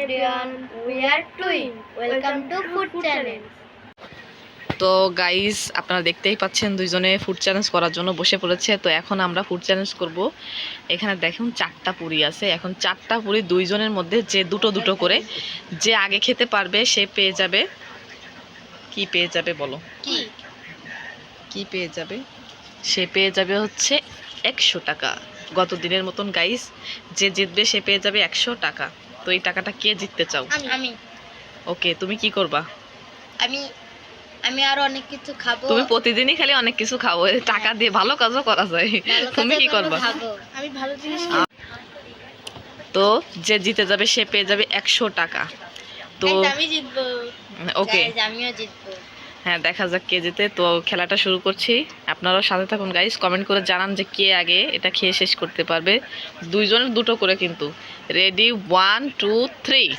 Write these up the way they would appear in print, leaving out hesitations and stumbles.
everyone, we are Twin. Welcome to Food Challenge. তো guys আপনারা দেখতেই পাচ্ছেন দুইজনে ফুড চ্যালেঞ্জ করার জন্য বসে পড়েছে। তো এখন আমরা ফুড চ্যালেঞ্জ করব। এখানে দেখুন 4টা পুরি আছে। এখন 4টা পুরি দুইজনের মধ্যে যে দুটো দুটো করে যে আগে খেতে পারবে সে পেয়ে যাবে। কি পেয়ে যাবে বলো? কি পেয়ে যাবে? সে পেয়ে যাবে হচ্ছে 100 টাকা। গত দিনের মতন গাইস, যে জিতবে সে পেয়ে যাবে 100 টাকা। তো এই টাকাটা কে জিততে চাও? আমি ওকে, তুমি কি করবা? আমি আরো অনেক কিছু খাবো। তুমি প্রতিদিনই খালি অনেক কিছু খাও, টাকা দিয়ে ভালো কাজও করা যায়। তুমি কি করবা? আমি ভালো জিনিস তো যে জিতে যাবে সে পেয়ে যাবে 100 টাকা। তো আমি জিতবো। ওকে, আমিও জিতবো। হ্যাঁ, দেখা যাক কে জিতে। তো খেলাটা শুরু করছি। আপনারাও সাথে থাকুন গাইস। কমেন্ট করে জানান যে কে আগে এটা খেয়ে শেষ করতে পারবে। দুইজনের দুটো করে কিন্তু। রেডি, 1 2 3।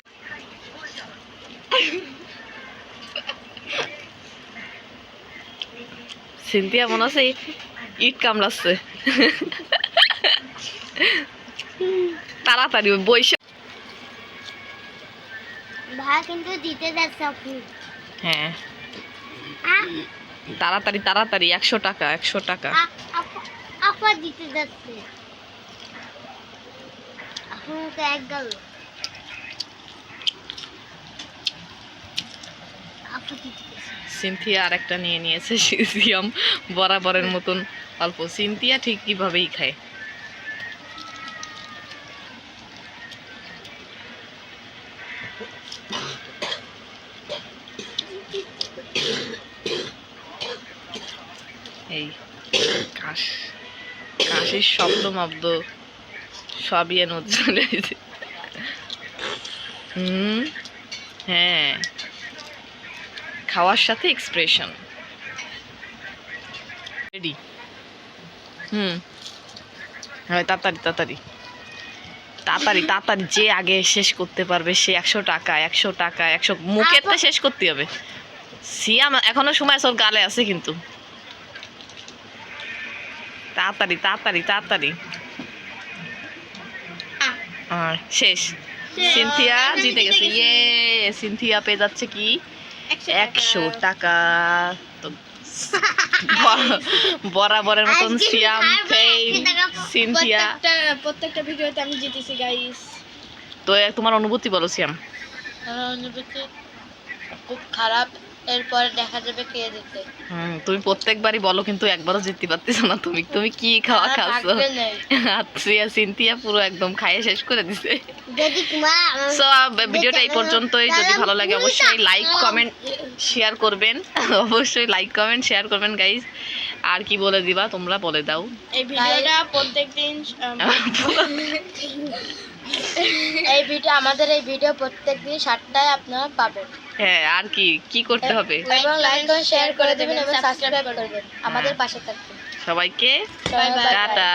সিনথিয়া মনে আছে ইট কামড়াচ্ছে। তাড়াতাড়ি বইসা। ভাই কিন্তু জিতে যাচ্ছে আপনি। হ্যাঁ, তাড়াতাড়ি তাড়াতাড়ি। 100 টাকা, 100 টাকা। আপা জিতে যাচ্ছে। এখন তো এক গেল। আপা জিতে গেছে। সিনথিয়া আর একটা নিয়ে নিয়েছে। সিয়াম বরাবরের মতন অল্প। সিনথিয়া ঠিক কিভাবেই খায়। এই কাশির শব্দ মব্দ সবই এর মধ্যে চলে এসেছে। হ্যাঁ, খাওয়ার সাথে এক্সপ্রেশন। রেডি? হ্যাঁ, তাড়াতাড়ি তাড়াতাড়ি তাড়াতাড়ি তাড়াতাড়ি। যে আগে শেষ করতে পারবে সে 100 টাকা, 100 টাকা, 100। মুখেরটা শেষ করতে হবে। সিয়াম এখনো সময় আছে, ওর গালে আছে কিন্তু। তাড়াতাড়ি তাড়াতাড়ি তাড়াতাড়ি। শেষ। সিনথিয়া জিতে গেছে। ইয়ে, সিনথিয়া পেয়ে যাচ্ছে কি 100 টাকা। তো বরাবরের মতন সিয়াম ফেল, সিনথিয়া। প্রত্যেকটা ভিডিওতে আমি জিতেছি গাইস। তো তোমার অনুভূতি বলো সিয়াম। আমার অনুভূতি খুব খারাপ। এরপরে দেখা যাবে কে জিতে। তুমি প্রত্যেকবারই বলো কিন্তু একবারও জিততে পারতেছো না। তুমি কি খাওয়া খাচ্ছো? সিনথিয়া পুরো একদম খাইয়ে শেষ করে দিছে। সো ভিডিওটা এই পর্যন্তই। যদি ভালো লাগে অবশ্যই লাইক কমেন্ট শেয়ার করবেন। অবশ্যই লাইক কমেন্ট শেয়ার করবেন গাইস। আর কি বলে দিবা তোমরা, বলে দাও। এই ভিডিওটা প্রত্যেকদিন আমাদের এই ভিডিও প্রত্যেকদিন 7টায় আপনারা পাবেন। হ্যাঁ, আর কি করতে হবে? এবং লাইক ও শেয়ার করে দেবেন এবং সাবস্ক্রাইব করবেন। আমাদের পাশে থাকবেন। সবাইকে বাই বাই। টাটা।